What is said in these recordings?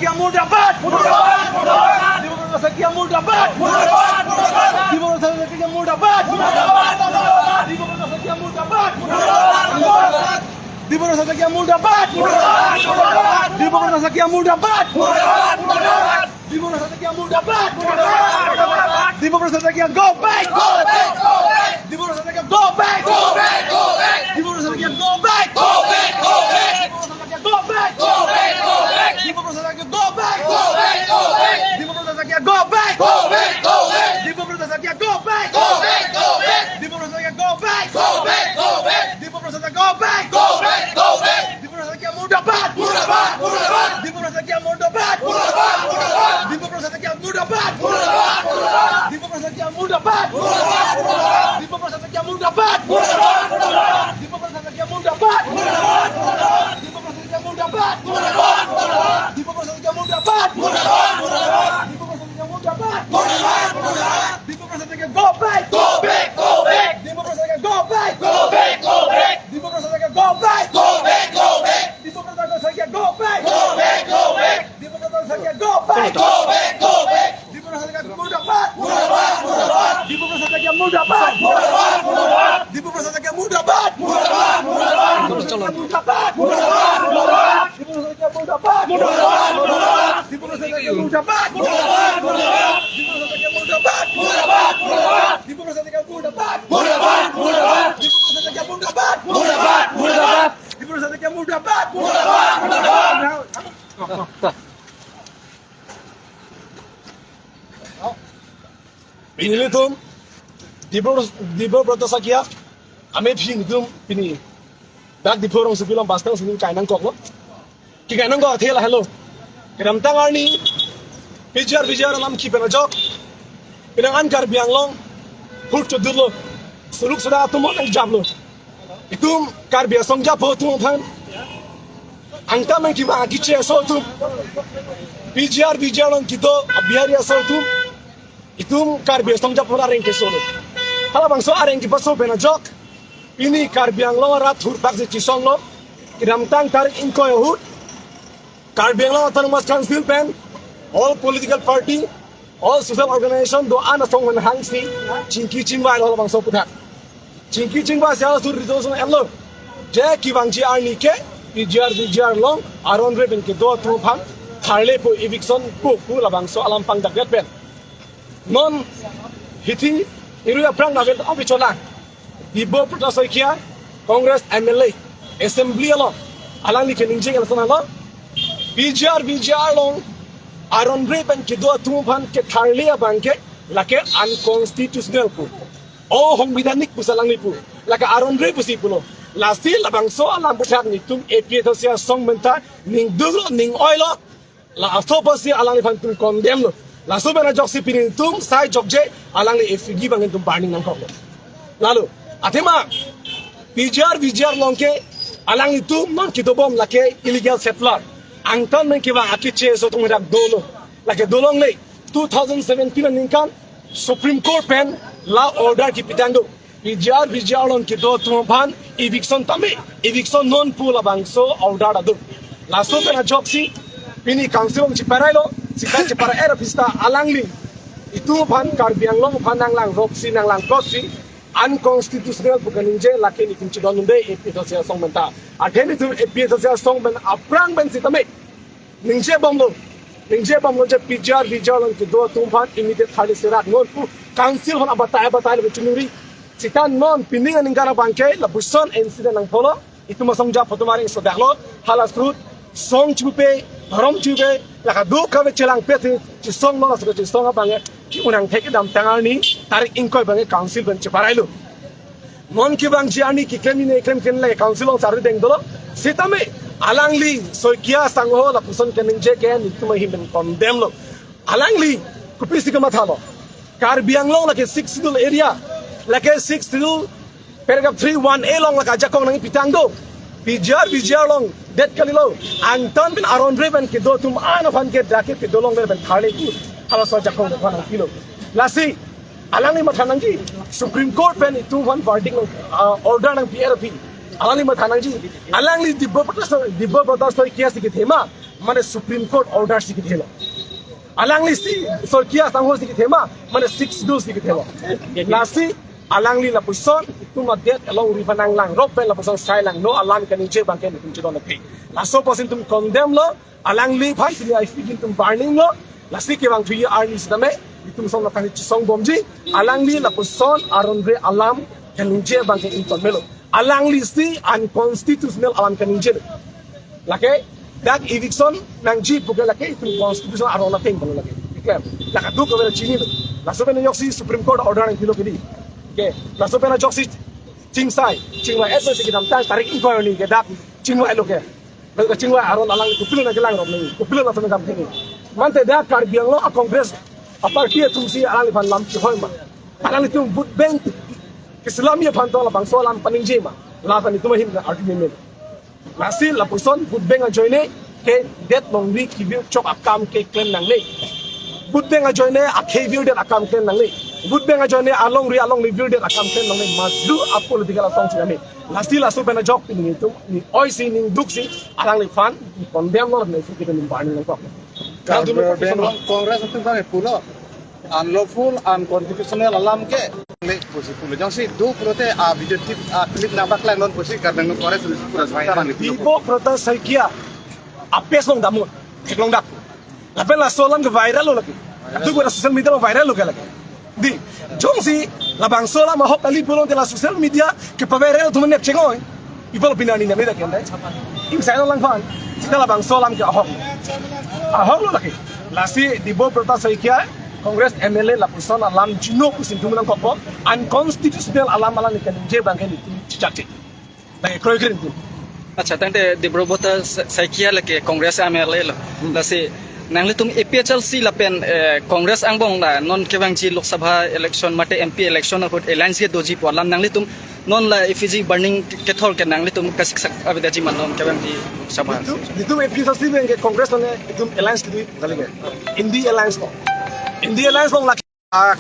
Saikia Mudabat! Debabrata Saikia Mudabat! Debabrata Saikia Mudabat! Debabrata Saikia Mudabat! Debabrata Saikia Mudabat! Debabrata Saikia Mudabat! Debabrata Saikia Mudabat! Debabrata Saikia go back! Debabrata Saikia go back! Debabrata Saikia go back! Go back! Debabrata Saikia go back! Debabrata Saikia go back! Debabrata Saikia go back! Debabrata Saikia go back! Debabrata Saikia go back! Debabrata Saikia Mudabat! Debabrata Saikia Mudabat! Debabrata Saikia Mudabat! Debabrata Saikia Mudabat! Debabrata Saikia Mudabat! Debabrata Saikia Mudabat! Debabrata Saikia Mudabat! Debabrata Saikia Mudabat! Debabrata Saikia go back! Debabrata Saikia go back! Debabrata Saikia go back! Debabrata Saikia go back! Debabrata Saikia go back! Debabrata Saikia Mudabat! Debabrata Saikia Mudabat! Debabrata Saikia Mudabat! Debabrata Saikia Mudabat! Debabrata Saikia Mudabat! Debabrata Saikia Mudabat! Debabrata Saikia Mudabat! Debabrata Saikia Mudabat! Debabrata Saikia Mudabat! Debabrata Saikia Mudabat! Pinilitum Debabrata Saikia ame phingdum pini dak diphorong subilang bastang sini kainang kok lo ki kainang ko thela hello kiram tangarni pijar alam ki penajok pinang ankar bianglong hurt to durlo suluk sada tumon ang jablo itum kar bia songja po tum phan angka man ki ma ki che so tum pijar long ki do abiari so tum itum kar bia songja po areng ke solo hala bangso areng ki paso penajok ini karbiang lo rathur bakse chisong lo kiram tang tarik inkoy hut karbiang lo autonomous council pen all political party all social organization do ana song man hangsi chingki chingwa lo bang so puthak chingki chingwa sa sur resolution ello je ki bangji arni ke pjr long aron reben ke do tu phang tharle po eviction po la bang so alam pang dak pen non hithi iruya prang na vel obichola Debabrata Saikia Congress MLA Assembly along alang ni keningjing alasan alo BJR long aron repen ke do tumpan ke tharlia bangke lake unconstitutional pu o hongbidanik pusalang ni pu laka aron re pusi pulo lasi labang so alam puthak ni tum APHLC song menta ning duglo ning oilo la asoposi alang ni pantum condemn lo la sobena joksi pinin tum sai jokje alang ni efigi bangin tum burning nang kok lalu Atema PJR longke alang itu non kitobom lake illegal settler angtan men kiba akiche so tung rak dolo lake dolong le 2017 ningkan Supreme Court pen law order ki pitando PJR long kito tumpan eviction tame eviction non pula bangso order adu laso pena joksi pini council ci parailo sikat ci para era pista alang li itu pan karbiang long panang lang roksi nang lang kosi unconstitutional bukan inje laki ni kunci don unde APHLC song menta atheni tu APHLC song ben aprang ben sitame ningje bom lo je PJR long ke do tumpan immediate khali sirat non pu council hon abatai le chunuri sitan non pining ningara bangke la buson incident nang tholo itu masong ja photomari so daklo halas fruit song chupe dharom chupe la ka du ka be chelang pe chi song no so chi song abange ki unang theke dam tangal ni tarik inkoy bange council ben cheparailo non ki bang jiani ki kemine ken le council ong saru deng dolo sitame alangli Saikia sangho la puson kening je ke ni tumai him condemn lo alangli kupisi ka mathalo karbiang long la ke 6 schedule area la ke 6 schedule paragraph 3(1)(a) long la ka jakong nang pitang do PJR long det kalilo angtan bin aron reven ke do tum ana phan ke dake ke dolong ben thale ku hala so jakong phan kilo lasi alangi mathanangji Supreme Court pen itu one verdict order nang PRP alangi mathanangji alangi Debabrata Saikia sikithema মানে supreme court order সিকি থেলো alangli si Saikia sangho si thema mane 6 dos si thelo lasi alangli la puson tuma det alo ri panang lang rob la puson sai lang no alam kan inche bang ken tum chidon la la so posin tum condemn lo alangli phai si I speaking tum burning lo lasi ke bang 3 army sidame tum song la Kachesong bomji alangli la puson aron re alam kan inche bang ken inton melo alangli si unconstitutional alam kan inche lake that eviction nang jeep bukan lagi itu constitution arona ting kalau lagi iklam laka du ko bela chini la so bena yoksi supreme court order nang kilo kedi okay la so bena yoksi chingsai chingwa ss ki dam tan tarik inquiry ni ke dak chingwa eloke bel chingwa aron alang ku pilu na gelang rob ni ku pilu na so ngam kini mante da kar biang lo a congress a party tumsi alang li ban lam ki hoima alang tum but bank islamia pan dola bang solam paningje ma la pan itu mahim na argument nasi la person bud beng a joine ke det long wi ki bi chok akam ke claim nang le bud beng a joine a ke view det akam claim nang le bud beng a joine along review det akam claim nang le mas du a political song chami nasi la so bena jok ni tu ni oi si ni duk si alang le fan condemn lo ne fi ke ni ban ni ko Congress itu kan pulo unlawful unconstitutional alam ke posisi pulo jang si du prote a video tip a clip nabak lang non posisi karena no Congress pura sekarang itu Debabrata Saikia APHLC damun eklong dak lapen la solam ke viral lo lagi tu gua social media viral lo lagi di jong si labang solam ma hop ali pulong tela social media ke pa viral tu men chengoy people pinani na meda kende im sai lang fan sila labang solam ke ahok lo lagi lasi Debabrata Saikia Congress MLA la person alam jino kusin tumulang kopo unconstitutional alam ikan je bangken itu cicaci lagi kroy kering tu अच्छा तंटे Debabrata Saikia lake Congress MLA lo lasi nangli tum APHLC lapen Congress angbong la non kebangji Lok Sabha election mate MP election akut alliance ke doji polam nangli tum non la effigy burning kethol ke nangli tum kasik sak abedaji man non kebangji Lok Sabha itu APHLC benge Congress ne itu alliance ke galige India alliance lo India alliance lo laki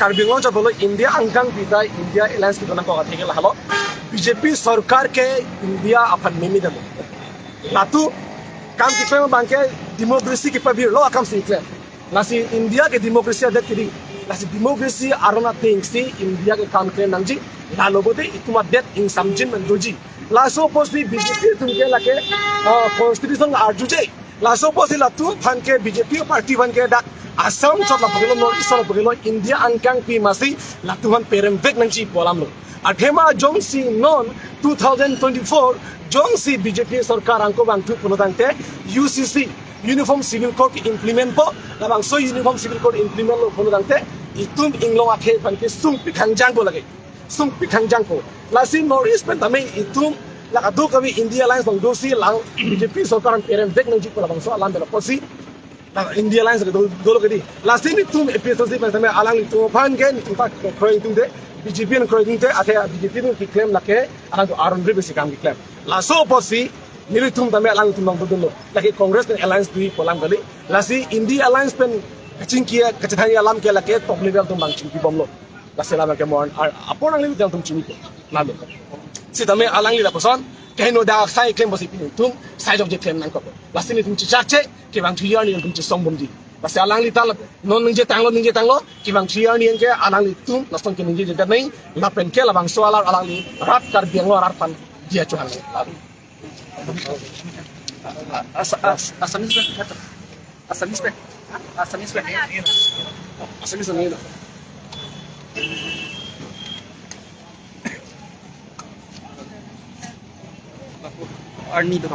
karbingo cha bolo India angkang pita India alliance ke dona ko atheke la halo BJP सरकार के India अपन मिमी दम लातु काम कितने में बांके democracy के पबीर लो काम सीखले लासी India के democracy अदत करी लासी democracy आरोना thing सी India के काम के नंजी लालो बोते इतुमा डेट इन समजिन मन दोजी लासो पोसी बीजेपी तुमके लाके कॉन्स्टिट्यूशन आर्जुजे लासो पोसी लातु फन के बीजेपी पार्टी बन के dak asam chot la pagilo nor isol pagilo India angkang pi masi latuhan perem vek nangji polam lo Athema jongsi non 2024 jongsi BJP sarkar angko bangtu punotante UCC Uniform Civil Code implement po labang so Uniform Civil Code implement lo punotante itum inglong akhe panke sung pikangjang ko lagi sung pikangjang ko lasin noris pentame itum lakadu kabi India Alliance bang dosi lang BJP sarkar ang perem vek nangji ko labang so alam bela posi India Alliance ke dolo kedi lasin itum APHLC pentame alang itu pan gen tempat kroy itum de BJP yang kroy itu ada BJP itu klaim lake alang tu aron ribu si kami klaim laso posi nilu tum tame alang tum nang dulu lagi Congress dan Alliance dui polam kali lasi India Alliance pen kacing kia kacetani alam kia lake top level tum bang cingki bom lo lasi alam ke mohon apa orang level tum cingki ko nabe si tame alang ni la person kahino dah saya klaim posi pinu tum saya jom je klaim nang ko lasi ni tum cicak ke bang tuyar ni tum cisong bom di Basta alang li tal non ninje tanglo ki bang chia ni ke alang li tum naston ke ninje jeda nei la pen ke la bang soalar alang li rat kar biang lo rat pan dia chuan asamis ni arni do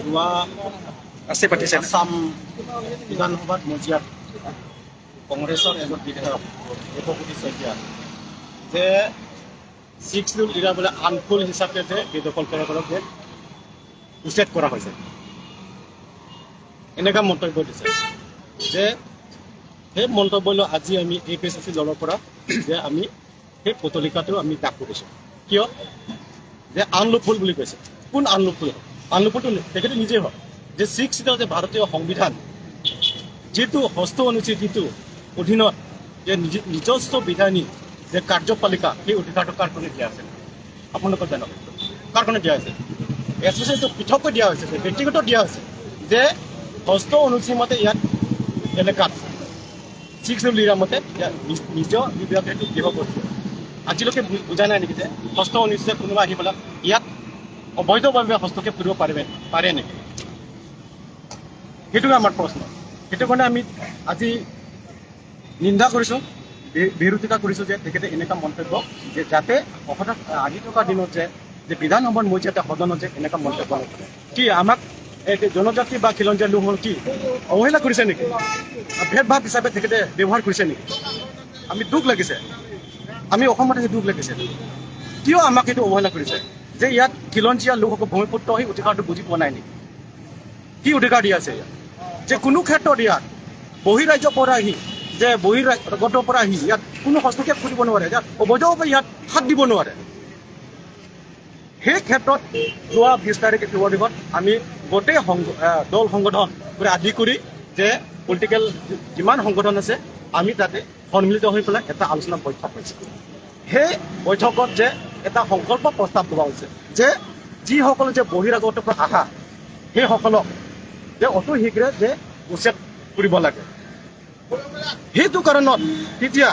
dua ase parti sen Assam বিধানসভাত মজিয়াত কংগ্ৰেছৰ এজন বিধায়ক Debabrata Saikia যে 6 June era বোলে আনফুল হিচাপে যে বেদখল কৰাক যে উচ্ছেদ কৰা হৈছে এনেকা মন্তব্য দিছে যে সেই মন্তব্য আজি আমি APHLC দলৰ পৰা যে আমি সেই পতলিকাটো আমি দাগ কৰিছোঁ কিয় যে আনলফুল বুলি কৈছে কোন আনলফুল আনলফুলটো তেখেতে নিজে হয় যে 6 সিটৰ যে ভাৰতীয় সংবিধান যেটো হস্ত অনুচ্ছেদ যেটো অধীনত যে নিজস্ব বিধানী যে কাৰ্যপালিকা সেই অধিকাৰটো কাৰ কাৰণে দিয়া আছে আপোনালোকৰ জানক কাৰ কাৰণে দিয়া আছে এছ'চিয়েশ্যনটো পৃথককৈ দিয়া হৈছে, ব্যক্তিগত দিয়া হৈছে যে ষষ্ঠ অনুসূচীৰ মতে ইয়াত এলেকাত 6 লিডাৰ মতে নিজৰ বিভাগে সেইটো দিব কৈছে। আজিলৈকে বুজা নাই নেকি যে ষষ্ঠ অনুসূচীয়ে কোনোবা আহি পেলাই ইয়াত অবৈধভাৱে হস্তক্ষেপ কৰিব পাৰে নেকি? সেইটোকে আমাৰ প্ৰশ্ন। সেইটো কাৰণে আমি আজি নিন্দা কৰিছোঁ, বিৰোধিতা কৰিছোঁ যে তেখেতে এনেকুৱা মন্তব্য যে যাতে অসমত আহি থকা দিনত যে বিধানসভাৰ মজিয়াতে সদনত যে এনেকুৱা মন্তব্য নকৰে। কি আমাক জনজাতি বা খিলঞ্জীয়া লোকসকল কি অৱহেলা কৰিছে নেকি? ভেদভাৱ হিচাপে তেখেতে ব্যৱহাৰ কৰিছে নেকি? আমি দুখ লাগিছে, আমি অসমত আহি দুখ লাগিছে। কিয় আমাক সেইটো অৱহেলা কৰিছে যে ইয়াত খিলঞ্জীয়া লোকসকল ভূমিপুত্ৰ সেই অধিকাৰটো বুজি পোৱা নাই নেকি? কি অধিকাৰ দিয়া আছে ইয়াত? যে কোনো ক্ষেত্ৰত ইয়াত বহিৰাজ্যৰ পৰা আহি যে বহিৰাগতৰ পৰা আহি ইয়াত কোনো হস্তক্ষেপ কৰিব নোৱাৰে, ইয়াত অবৈধভাৱে ইয়াত হাত দিব নোৱাৰে। সেই ক্ষেত্ৰত যোৱা 20 তাৰিখে ফেব্ৰুৱাৰীত আমি গোটেই দল সংগঠন আদি কৰি যে পলিটিকেল যিমান সংগঠন আছে আমি তাতে সন্মিলিত হৈ পেলাই এটা আলোচনা বৈঠক হৈছিল। সেই বৈঠকত যে এটা সংকল্প প্ৰস্তাৱ লোৱা হৈছে যে যিসকলে যে বহিৰাগতৰ পৰা আহা সেইসকলক যে অতি শীঘ্ৰে যে উচ্ছেদ কৰিব লাগে। সেইটো কাৰণত তেতিয়া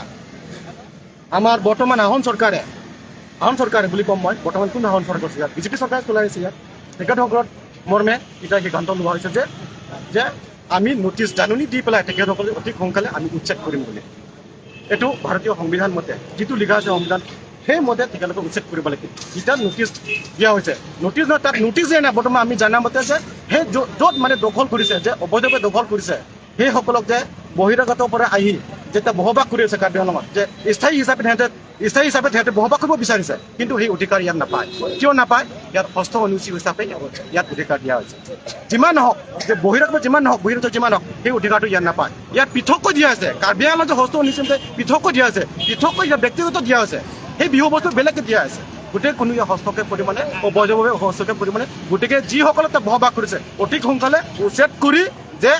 আমাৰ বৰ্তমান আহোম চৰকাৰে বুলি ক'ম মই, বৰ্তমান কোন আহোম চৰকাৰ আছে ইয়াত? বিজেপি চৰকাৰে চলাই আছে ইয়াত। তেখেতসকলৰ মৰ্মে এতিয়া সিদ্ধান্ত লোৱা হৈছে যে আমি নটিচ জাননী দি পেলাই তেখেতসকলে অতি সোনকালে আমি উচ্ছেদ কৰিম বুলি। এইটো ভাৰতীয় সংবিধান মতে যিটো লিখা আছে সংবিধান সেই মতে তেখেতলোকে উচ্ছেদ কৰিব লাগে। এতিয়া নটিচ দিয়া হৈছে, নটিচ নহয়, তাত নটিচ দিয়া নাই। বৰ্তমান আমি জানা মতে যে সেই য'ত মানে দখল কৰিছে, যে অবৈধভাৱে দখল কৰিছে সেইসকলক যে বহিৰাগতৰ পৰা আহি যেতিয়া বসবাস কৰি আছে কাৰ্বি আংলঙত, যে স্থায়ী হিচাপে তেহেঁতে বসবাস কৰিব বিচাৰিছে, কিন্তু সেই অধিকাৰ ইয়াত নাপায়। কিয় নাপায়? ইয়াত ষষ্ঠ অনুসূচী হিচাপে ইয়াত অধিকাৰ দিয়া হৈছে। যিমান নহওক যে বহিৰাগত যিমান নহওক সেই অধিকাৰটো ইয়াত নাপায়। ইয়াত পৃথককৈ দিয়া আছে। কাৰ্বি আংলঙত যে ষষ্ঠ অনুসূচী পৃথককৈ দিয়া আছে, পৃথককৈ ইয়াত ব্যক্তিগত দিয়া আছে। সেই বিহু বস্তু বেলেগকৈ দিয়া আছে। গোটেই কোনো ইয়াত হস্তক্ষেপ কৰি মানে অবৈধভাৱে হস্তক্ষেপ কৰি মানে গতিকে যিসকলে তাত বসবাস কৰিছে অতি সোনকালে উচ্ছেদ কৰি যে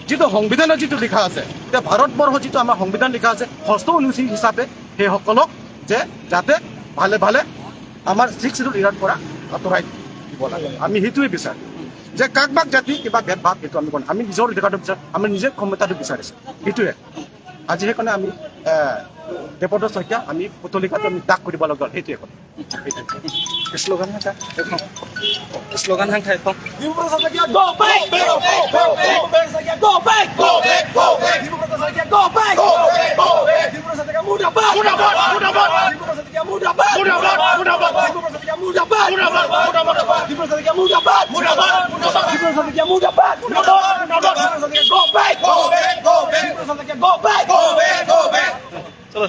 যিটো সংবিধানত যিটো লিখা আছে, এতিয়া ভাৰতবৰ্ষত যিটো আমাৰ সংবিধান লিখা আছে ষষ্ঠ অনুসূচী হিচাপে সেইসকলক যে যাতে ভালে ভালে আমাৰ 6 লিডাৰৰ পৰা আঁতৰাই দিব লাগে। আমি সেইটোৱে বিচাৰোঁ যে কাক জাতি কিবা ভেদভাৱ সেইটো আমি কৰোঁ। আমি নিজৰ অধিকাৰটো বিচাৰোঁ, আমি নিজে ক্ষমতাটো বিচাৰিছোঁ। সেইটোৱে আজি সেইকাৰণে আমি দেৱব্ৰত শইকীয়া আমি পুতলিকাটো আমি দাগ কৰিব লগা হ'ল। সেইটোৱে কথা। শ্লোগান হাংখা শ্লোগান হাংখা এখন Debabrata Saikia, go back! Debabrata Saikia, go back! Debabrata Saikia, go back! Debabrata Saikia, muda back! Debabrata Saikia, muda back! Debabrata Saikia, muda back! Debabrata Saikia, muda back! Debabrata Saikia, muda back! Debabrata Saikia, go back! Debabrata Saikia, go back! চলো